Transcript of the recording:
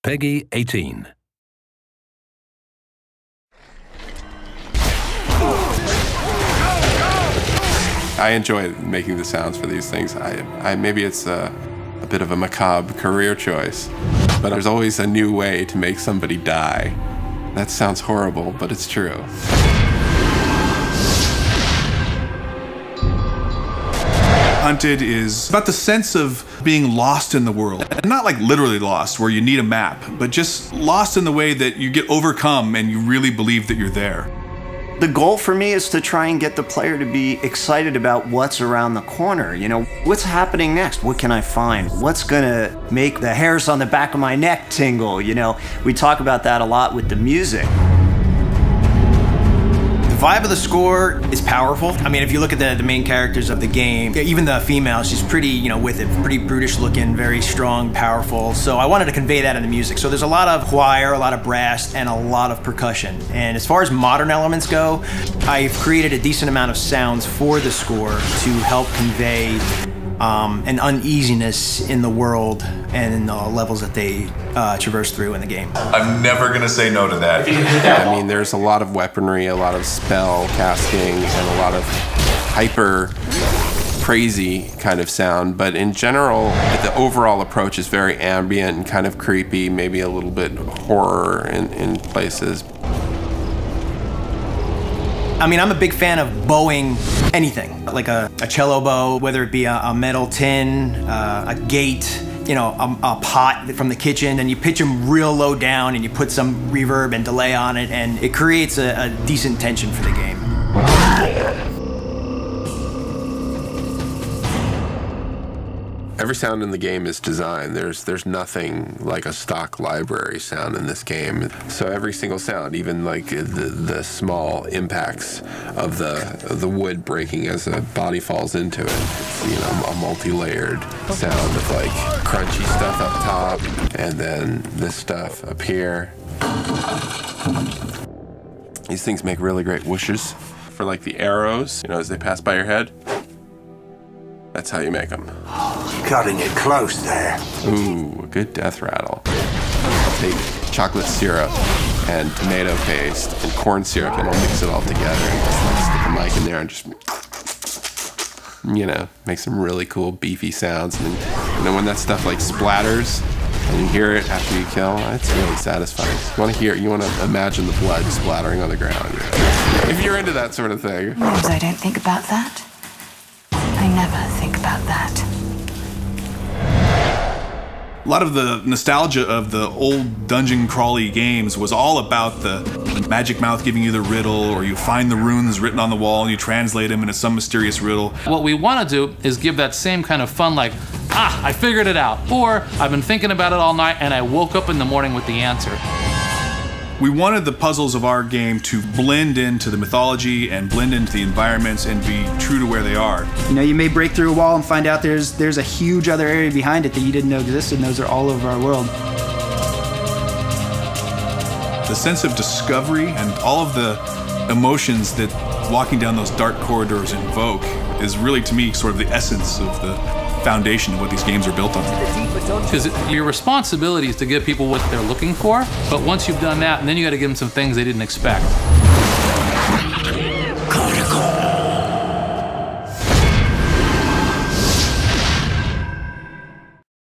Peggy 18. I enjoy making the sounds for these things. Maybe it's a bit of a macabre career choice, but there's always a new way to make somebody die. That sounds horrible, but it's true. Hunted is about the sense of being lost in the world. And not like literally lost, where you need a map, but just lost in the way that you get overcome and you really believe that you're there. The goal for me is to try and get the player to be excited about what's around the corner. You know, what's happening next? What can I find? What's gonna make the hairs on the back of my neck tingle? You know, we talk about that a lot with the music. The vibe of the score is powerful. I mean, if you look at the main characters of the game, even the female, she's pretty, you know, with it, pretty brutish looking, very strong, powerful. So I wanted to convey that in the music. So there's a lot of choir, a lot of brass, and a lot of percussion. And as far as modern elements go, I've created a decent amount of sounds for the score to help convey an uneasiness in the world and in the levels that they traverse through in the game. I'm never gonna say no to that. I mean, there's a lot of weaponry, a lot of spell casting, and a lot of hyper crazy kind of sound, but in general, the overall approach is very ambient and kind of creepy, maybe a little bit horror in places. I mean, I'm a big fan of bowing anything, like a cello bow, whether it be a metal tin, a gate, you know, a pot from the kitchen, and you pitch them real low down and you put some reverb and delay on it, and it creates a decent tension for the game. Every sound in the game is designed. There's nothing like a stock library sound in this game. So every single sound, even like the small impacts of the wood breaking as a body falls into it, it's, you know, a multi-layered sound of like crunchy stuff up top and then this stuff up here. These things make really great whooshes for like the arrows, you know, as they pass by your head. That's how you make them. Cutting it close there. Ooh, a good death rattle. I'll take chocolate syrup and tomato paste and corn syrup and I'll mix it all together and just like stick a mic in there and just, you know, make some really cool beefy sounds. And then when that stuff like splatters and you hear it after you kill, it's really satisfying. You want to imagine the blood splattering on the ground. You know? If you're into that sort of thing. Sometimes I don't think about that. I never think about that. A lot of the nostalgia of the old dungeon crawly games was all about the magic mouth giving you the riddle, or you find the runes written on the wall and you translate them into some mysterious riddle. What we want to do is give that same kind of fun, like, I figured it out, or I've been thinking about it all night and I woke up in the morning with the answer. We wanted the puzzles of our game to blend into the mythology and blend into the environments and be true to where they are. You know, you may break through a wall and find out there's a huge other area behind it that you didn't know existed, and those are all over our world. The sense of discovery and all of the emotions that walking down those dark corridors invoke is really, to me, sort of the essence of the foundation of what these games are built on. Because your responsibility is to give people what they're looking for, but once you've done that, and then you got to give them some things they didn't expect.